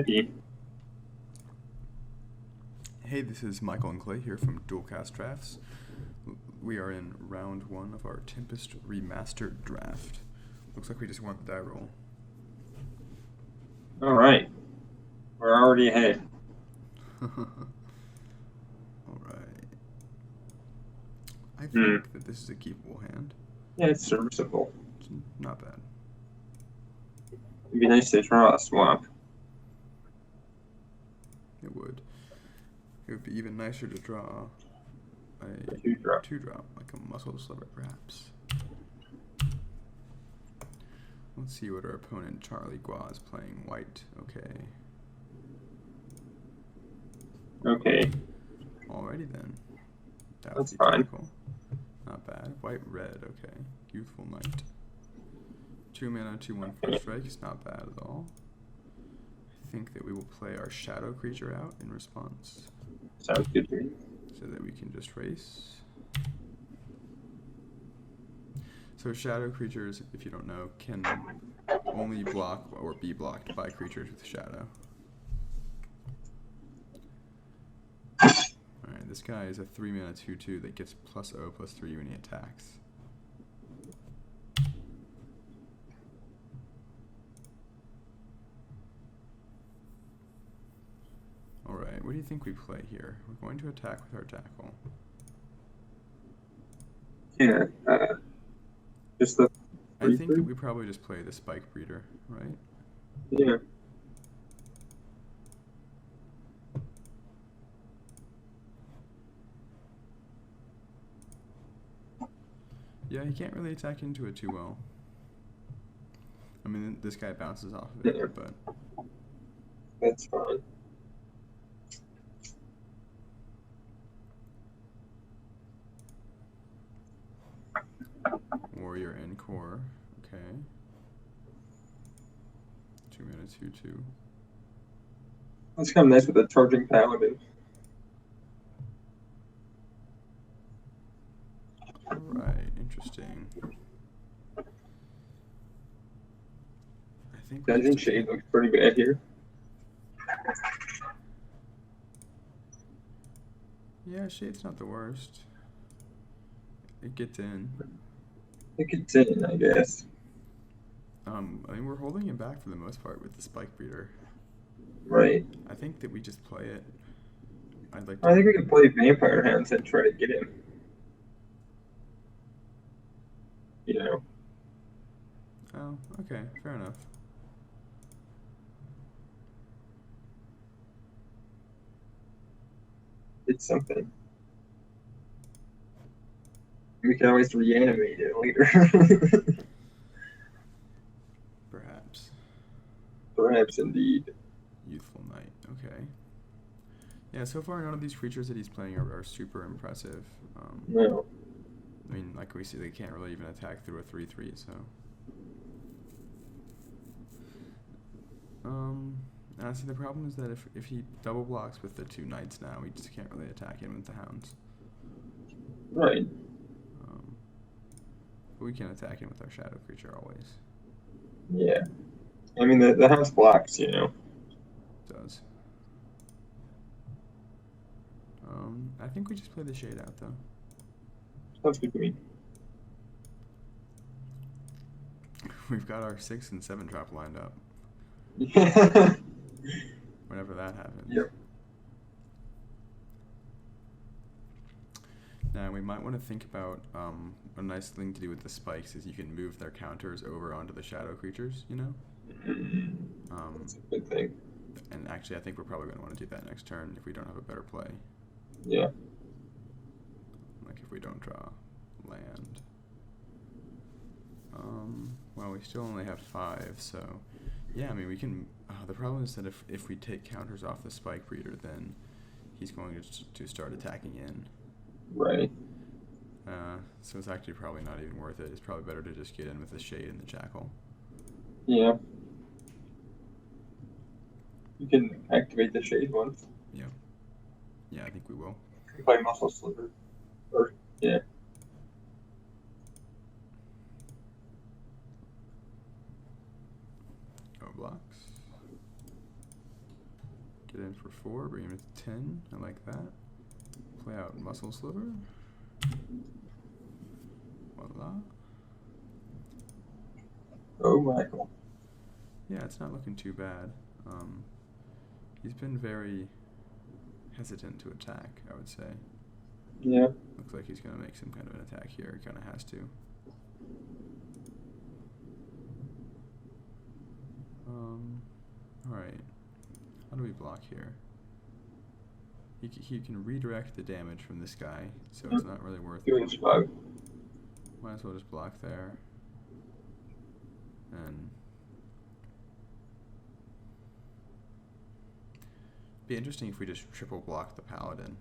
Alrighty. Hey, this is Michael and Clay here from Dualcast Drafts. We are in round 1 of our Tempest Remastered draft. Looks like we just won the die roll. Alright. We're already ahead. Alright. I think that this is a keepable hand. Yeah, it's serviceable. It's not bad. It'd be nice to draw a swamp. It would. It would be even nicer to draw a 2-drop, like a muscle sliver, perhaps. Let's see what our opponent Charlie Gua is playing. White. Okay. Okay. Alrighty then. That's fine. Tackle. Not bad. White, red. Okay. Youthful Knight. 2 mana, 2/1 first strike. It's not bad at all. I think that we will play our shadow creature out in response. Sounds good to me. So that we can just race. So shadow creatures, if you don't know, can only block or be blocked by creatures with shadow. Alright, this guy is a 3 mana 2/2 that gets +0/+3 when he attacks. Alright, what do you think we play here? We're going to attack with our tackle. Yeah, just the. I think that we probably just play the Spike Breeder, right? Yeah. Yeah, he can't really attack into it too well. I mean, this guy bounces off of it, Yeah. but That's fine. Warrior Encore, okay. 2 mana 2/2. That's kind of nice with a charging paladin. Alright, interesting. I think Dungeon Shade looks pretty bad here. Yeah, Shade's not the worst. It gets in. It gets in, I guess. I mean, we're holding him back for the most part with the Spike Breeder. Right. I think that we just play it. I'd like to. I think we can play Vampire Hounds and try to get him. You know. Oh, okay, fair enough. It's something. We can always reanimate it later. Perhaps. Perhaps indeed. Youthful Knight, okay. Yeah, so far none of these creatures that he's playing are super impressive. No. I mean, like we see, they can't really even attack through a 3/3, so. See, the problem is that if he double blocks with the 2 knights now, we just can't really attack him with the hounds. Right. But we can attack him with our shadow creature always. Yeah. I mean, the house blocks, you know. It does. I think we just play the shade out, though. Sounds good to me. We've got our 6 and 7 drop lined up. Yeah. Whenever that happens. Yep. Now, we might want to think about a nice thing to do with the spikes is you can move their counters over onto the shadow creatures, you know? That's a good thing. And actually, I think we're probably going to want to do that next turn if we don't have a better play. Yeah. Like if we don't draw land. Well, we still only have 5, so yeah, I mean, we can. The problem is that if we take counters off the Spike Breeder, then he's going to start attacking in. Right. So it's actually probably not even worth it. It's probably better to just get in with the Shade and the Jackal. Yeah. You can activate the Shade once. Yeah. Yeah, I think we will. You can play Muscle Sliver. Or, yeah. No blocks. in for 4, bring him to 10. I like that. Play out Muscle Sliver. Voila. Oh, Michael. Yeah, it's not looking too bad. He's been very hesitant to attack, I would say. Yeah. Looks like he's going to make some kind of an attack here. He kind of has to. Alright. How do we block here? He can redirect the damage from this guy, so it's not really worth it. Might as well just block there. And be interesting if we just triple block the paladin,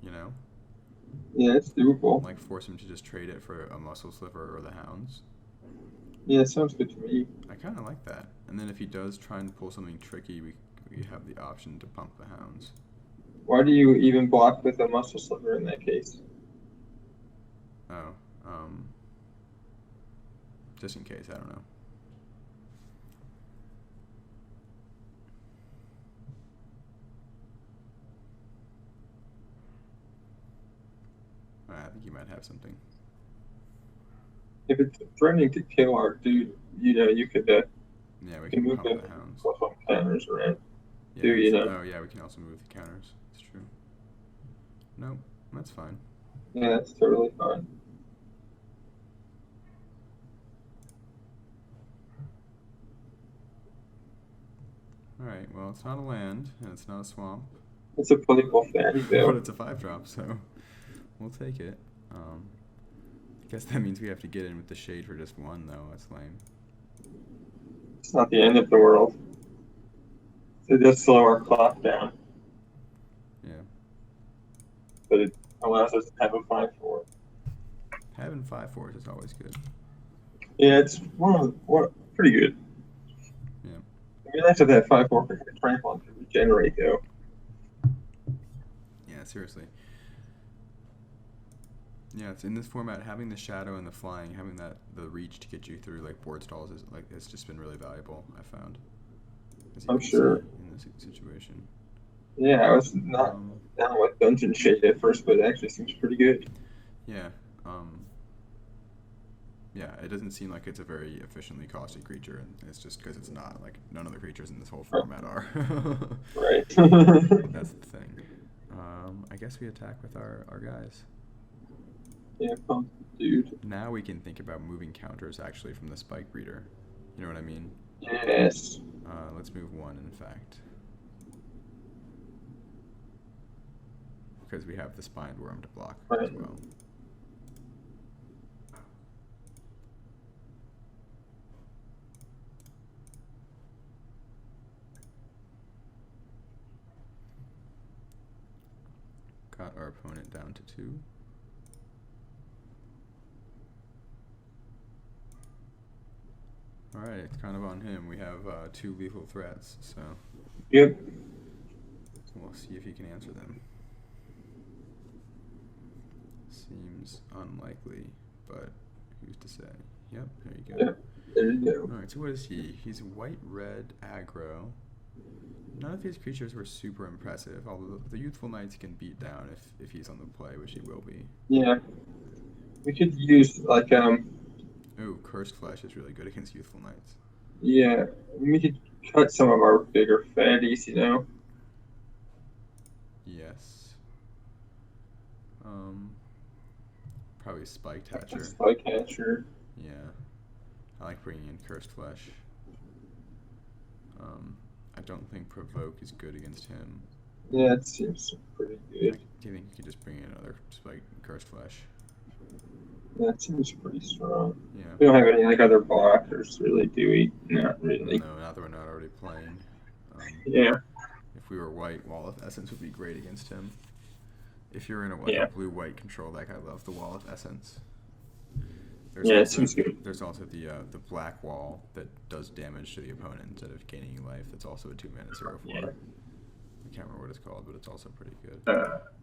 you know? Yeah, it's doable. Like force him to just trade it for a Muscle Sliver or the Hounds. Yeah, it sounds good to me. I kind of like that. And then if he does try and pull something tricky, we have the option to pump the Hounds. Why do you even block with a Muscle Sliver in that case? Oh, just in case, I don't know. I think you might have something. If it's threatening to kill our dude, you could yeah, we can move pump the Hounds. Counters around. Yeah, oh yeah, we can also move the counters. It's true. Nope, that's fine. Yeah, that's totally fine. Alright, well, it's not a land, and it's not a swamp. It's a playable fanny, though. But it's a 5-drop, so we'll take it. I guess that means we have to get in with the shade for just 1, though. That's lame. It's not the end of the world. It does slow our clock down. Yeah. But it allows us to have a 5/4. Having 5/4s is always good. Yeah, it's pretty good. Yeah. I mean, after that 5/4 for Franklin to regenerate, though. Yeah, seriously. Yeah, it's in this format, having the shadow and the flying, having the reach to get you through like board stalls is like it's just been really valuable, I found. I'm sure. In this situation. Yeah, I was not down with Dungeon Shade at first, but it actually seems pretty good. Yeah. Yeah, it doesn't seem like it's a very efficiently costed creature, and it's just because it's not. Like, none of the creatures in this whole format are. Right. That's the thing. I guess we attack with our guys. Yeah, pump, dude. Now we can think about moving counters, actually, from the Spike Breeder. You know what I mean? Yes. Let's move 1, in fact. Because we have the Spined Worm to block as well. Got our opponent down to 2. Alright, it's kind of on him. We have 2 lethal threats, so. Yep. We'll see if he can answer them. Seems unlikely, but who's to say? Yep, there you go. Yep, there you go. Alright, so what is he? He's white-red aggro. None of his creatures were super impressive, although the Youthful Knights can beat down if he's on the play, which he will be. Yeah. We could use, like, Oh, Cursed Flesh is really good against Youthful Knights. Yeah, we could cut some of our bigger fatties, Yes. Probably Spike Hatcher. Spike Hatcher. Yeah. I like bringing in Cursed Flesh. I don't think Provoke is good against him. Yeah, it seems pretty good. Do you think you could just bring in another Spike Cursed Flesh? That seems pretty strong. Yeah. We don't have any like other blockers, really, do we? Not really. No, not that we're not already playing. Yeah. If we were white, Wall of Essence would be great against him. If you're in a blue-white control deck, I love the Wall of Essence. It seems good. There's also the black wall that does damage to the opponent instead of gaining life. That's also a 2-mana 0/4. Yeah. I can't remember what it's called, but it's also pretty good.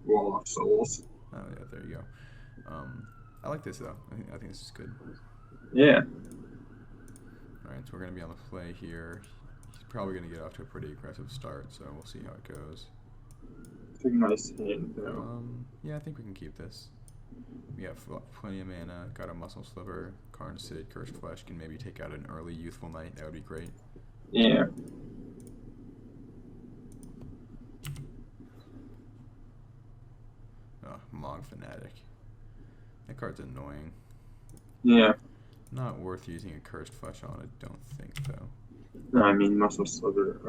Wall of Souls. Oh yeah, there you go. I like this though. I think this is good. Yeah. All right, so we're gonna be on the play here. He's probably going to get off to a pretty aggressive start, so we'll see how it goes. It's a nice hand, though. Yeah, I think we can keep this. We have plenty of mana, got a Muscle Sliver, Karn Sid, Cursed Flesh, can maybe take out an early Youthful Knight, that would be great. Yeah. Oh, Mog Fanatic. That card's annoying. Yeah. Not worth using a Cursed Flesh on, I don't think, though. No, I mean, Muscle Sliver.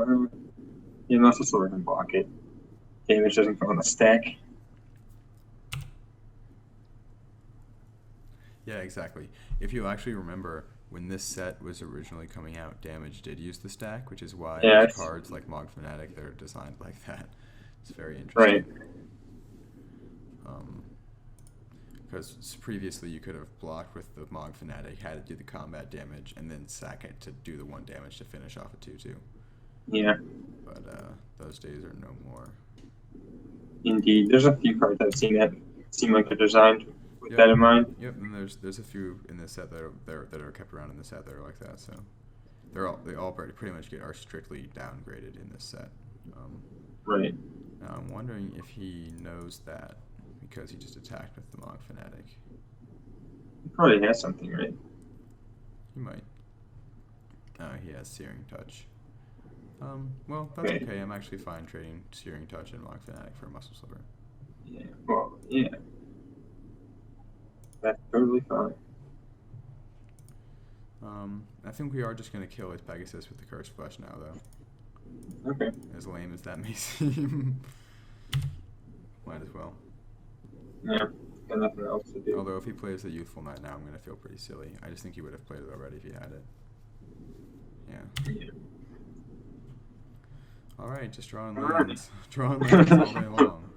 Yeah, Muscle Sliver can block it. Damage doesn't go on the stack. Yeah, exactly. If you actually remember, when this set was originally coming out, Damage did use the stack, which is why there's cards like Mog Fanatic that are designed like that. It's very interesting. Right. Because previously you could have blocked with the Mog Fanatic, had to do the combat damage, and then sack it to do the 1 damage to finish off a 2/2. Yeah. But those days are no more. Indeed. There's a few cards I've seen that seem like they're designed with that in mind. Yep, and there's a few in this set that are kept around in the set that are like that. So they all pretty much are strictly downgraded in this set. Right. Now I'm wondering if he knows that because he just attacked with the Mog Fanatic. He probably has something, right? He might. He has Searing Touch. Well, that's okay. I'm actually fine trading Searing Touch and Mog Fanatic for Muscle Sliver. Yeah. Well, yeah. That's totally fine. I think we are just going to kill his Pegasus with the Cursed Flesh now, though. Okay. As lame as that may seem. Might as well. Yeah. Got nothing else to do. Although if he plays the Youthful Knight now, I'm going to feel pretty silly. I just think he would have played it already if he had it. Yeah. Alright, just drawing lands. Drawing lands all day long.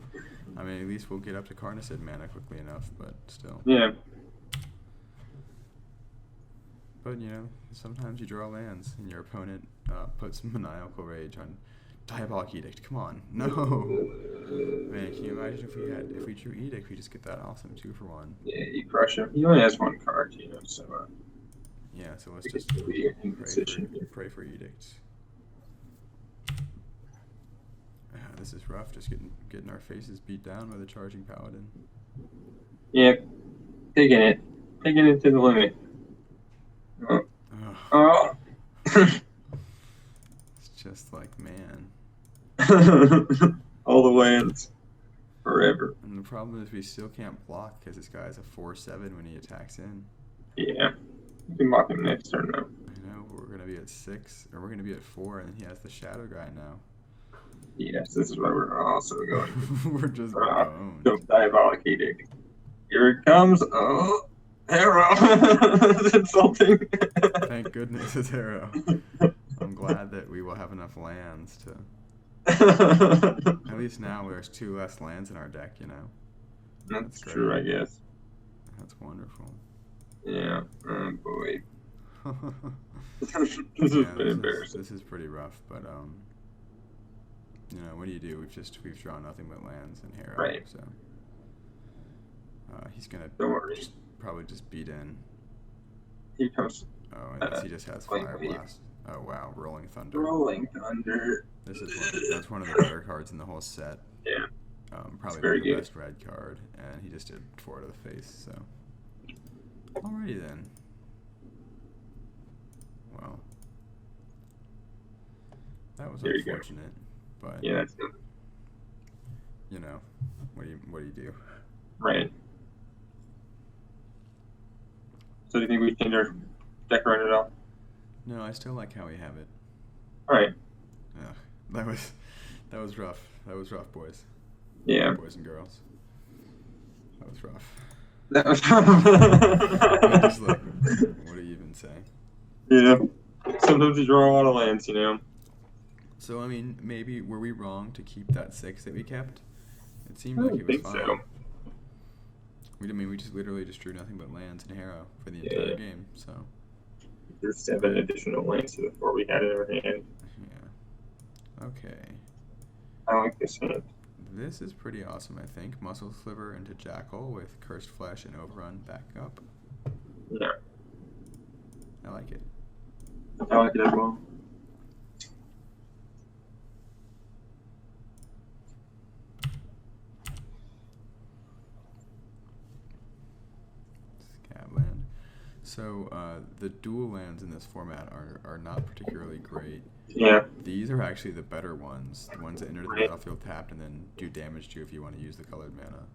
I mean, at least we'll get up to Karn Sid mana quickly enough, but still. Yeah. But, you know, sometimes you draw lands and your opponent puts Maniacal Rage on Diabolic Edict. Come on. No! Man, can you imagine if we drew Edict, we just get that awesome 2-for-1. Yeah, you crush him. He only has 1 card, you know, so... yeah, so let's just pray for Edict. This is rough, just getting our faces beat down by the Charging Paladin. Yep. Taking it to the limit. Oh. It's just like, man. All the lands. Forever. And the problem is we still can't block because this guy's a 4/7 when he attacks in. Yeah. You can block him next turn, though. I know, but we're going to be at 6, or we're going to be at 4, and he has the Shadow guy now. Yes, this is where we're also going. We're just going. Go Diabolic Edict. Here it comes. Oh, Harrow. That's insulting. Thank goodness it's Harrow. I'm glad that we will have enough lands to... At least now there's 2 less lands in our deck, you know. That's true, I guess. That's wonderful. Yeah. Oh, boy. This has been embarrassing. This is pretty rough, but you know, what do you do? We've drawn nothing but lands and Harrow, right. So he's gonna probably just beat in. He comes. Oh, I guess he just has Fire Blast. Oh wow, Rolling Thunder. Rolling Thunder. That's one of the better cards in the whole set. Yeah. Probably the best red card, and he just did 4 to the face. So, alrighty then. Well, that was unfortunate, but yeah, that's good. You know, what do you do? Right. So do you think we change our deck around at all? No, I still like how we have it. All right. Ugh, that was rough. That was rough, boys. Yeah. Boys and girls. That was rough. That was rough. Just like, what do you even say? Yeah. Sometimes you draw a lot of lands, you know. So, I mean, maybe were we wrong to keep that 6 that we kept? It seemed like it was fine. So. We just literally drew nothing but lands and Harrow for the entire game, so. There's 7 additional lands to the 4 we had in our hand. Yeah. Okay. I like this hand. This is pretty awesome, I think. Muscle Sliver into Jackal with Cursed Flesh and Overrun back up. Yeah. I like it. I like it as well. So the dual lands in this format are not particularly great. Yeah. These are actually the better ones, the ones that enter the Right. battlefield tapped and then do damage to you if you want to use the colored mana.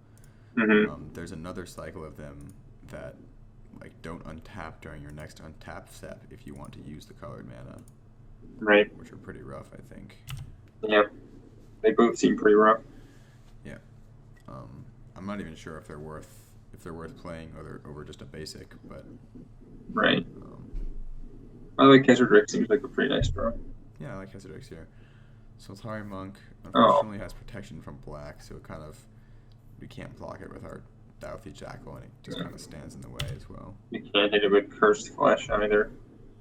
There's another cycle of them that like don't untap during your next untap step if you want to use the colored mana. Right. Which are pretty rough, I think. Yeah. They both seem pretty rough. Yeah. I'm not even sure if they're worth playing over just a basic, but Right. I like Kesardrick. Seems like a pretty nice draw. Yeah, I like Kesardrick here. Sultari Monk unfortunately has protection from black, so we can't block it with our Douthie Jackal, and it just kind of stands in the way as well. You can't hit it with Cursed Flesh either.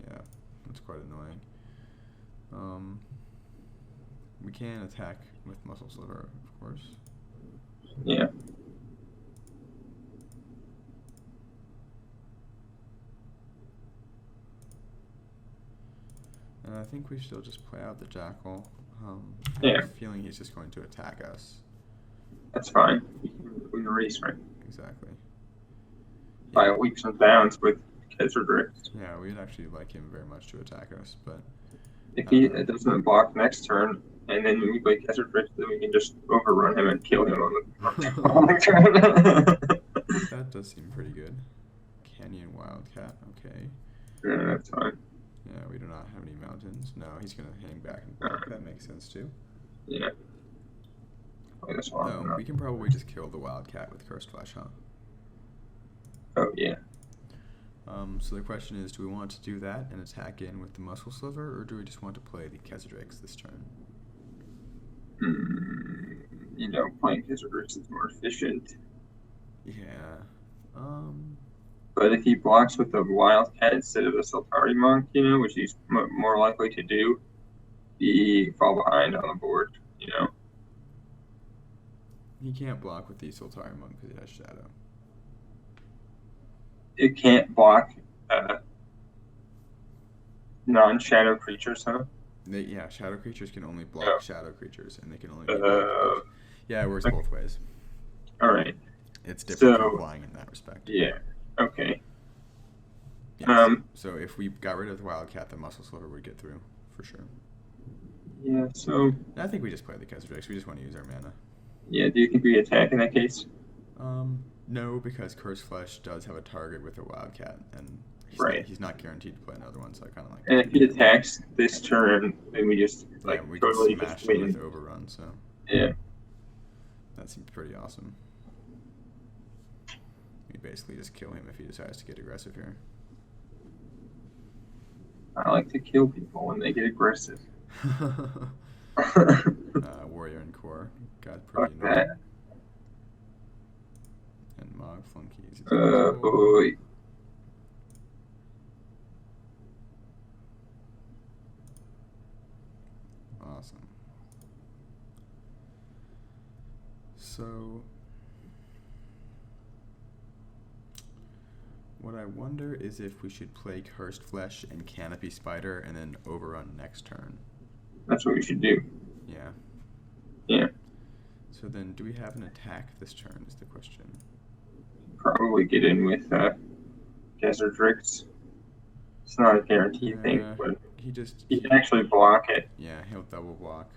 Yeah, that's quite annoying. We can attack with Muscle Sliver, of course. Yeah. And I think we should just play out the Jackal. I Yeah. have a feeling he's just going to attack us. That's fine. We can race, right? Exactly. By Yeah. leaps and bounds with Kesardrick. Yeah, we'd actually like him very much to attack us, but If he doesn't block next turn, and then we play Kesardrick, then we can just overrun him and kill him on the turn. that does seem pretty good. Canyon Wildcat, okay. Yeah, that's fine. Yeah, we do not have any mountains. No, he's going to hang back and block. That makes sense too. Yeah. Play this one. No, we can probably just kill the Wildcat with Cursed Flesh, huh? Oh, yeah. So the question is, do we want to do that and attack in with the Muscle Sliver, or do we just want to play the Kesardrix this turn? Playing Kesardrix is more efficient. Yeah. But if he blocks with the Wildcat instead of the Sultari Monk, which he's more likely to do, he fall behind on the board, He can't block with the Sultari Monk because he has Shadow. It can't block non-shadow creatures, huh? Shadow creatures can only block shadow creatures, and they can only be blocked. Yeah, it works both ways. All right. It's different from flying in that respect. Yeah. Okay. Yeah, so if we got rid of the Wildcat, the Muscle Sliver would get through, for sure. Yeah, so... I think we just play the Kesardrix. We just want to use our mana. Yeah, do you think we attack in that case? No, because Cursed Flesh does have a target with a Wildcat, and he's not guaranteed to play another one, so I kind of like... And if he attacks this turn, then we just, we totally just smash just him win. with Overrun, so... Yeah. That seems pretty awesome. We basically just kill him if he decides to get aggressive here. I like to kill people when they get aggressive. Warrior and Core got Fuck pretty that. annoying. And Mog Flunkies. Boy. Awesome. So, what I wonder is if we should play Cursed Flesh and Canopy Spider and then Overrun next turn. That's what we should do. Yeah. Yeah. So then, do we have an attack this turn is the question. Probably get in with Kesardrix. It's not a guaranteed thing, but he can actually block it. Yeah, he'll double block.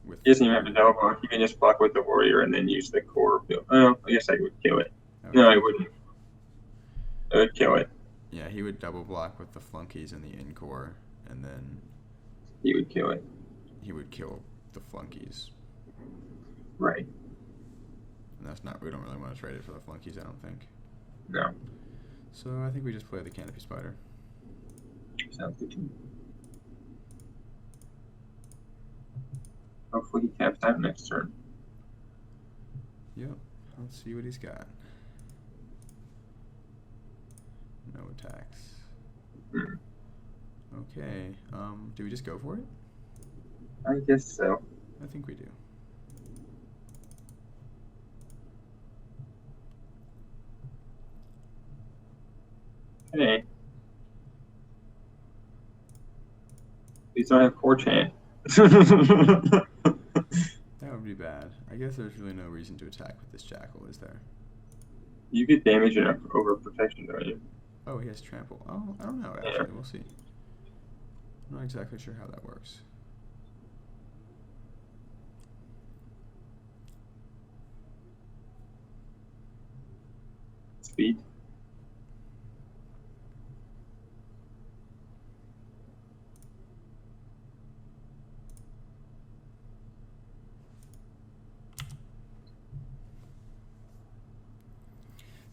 He doesn't even have to double block. He can just block with the warrior and then use the core. Oh, I guess I would kill it. No, I wouldn't. I would kill it. Yeah, he would double block with the flunkies and the in core, and then he would kill it. He would kill the flunkies. Right. And that's not. We don't really want to trade it for the flunkies, I don't think. No. So I think we just play the Canopy Spider. Sounds good to me. Hopefully he taps out next turn. Yep. Let's see what he's got. No attacks. Okay. Do we just go for it? I guess so. I think we do. Hey. These don't have 4chan. That would be bad. I guess there's really no reason to attack with this Jackal, is there? You get damage enough over protection, don't you? Oh, he has trample. Oh, I don't know, actually. Yeah. We'll see. I'm not exactly sure how that works. Speed.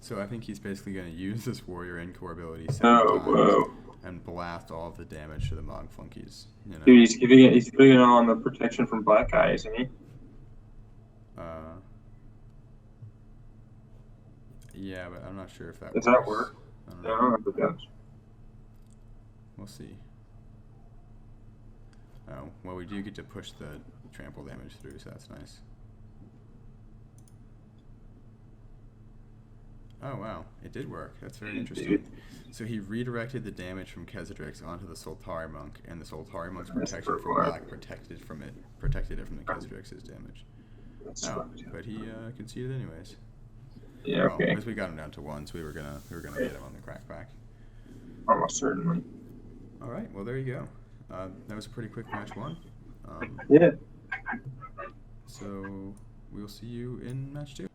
So I think he's basically going to use this warrior and core ability Oh, 7 times whoa. and blast all of the damage to the Mog Flunkies. You know? Dude, he's putting it on the protection from black eye, isn't he? Yeah, but I'm not sure if that Does works. that work? I don't I know. don't know if it does. We'll see. Oh, well, we do get to push the trample damage through, so that's nice. Oh, wow. It did work. That's very interesting. So he redirected the damage from Khazadrix onto the Soltari Monk, and the Soltari Monk's protection from black protected it from the Khazadrix's damage. Oh, but he conceded anyways. Yeah, okay. Because we got him down to 1, so we were gonna get him on the crackback. Almost certainly. All right, well there you go. That was a pretty quick match 1. Yeah. So we'll see you in match 2.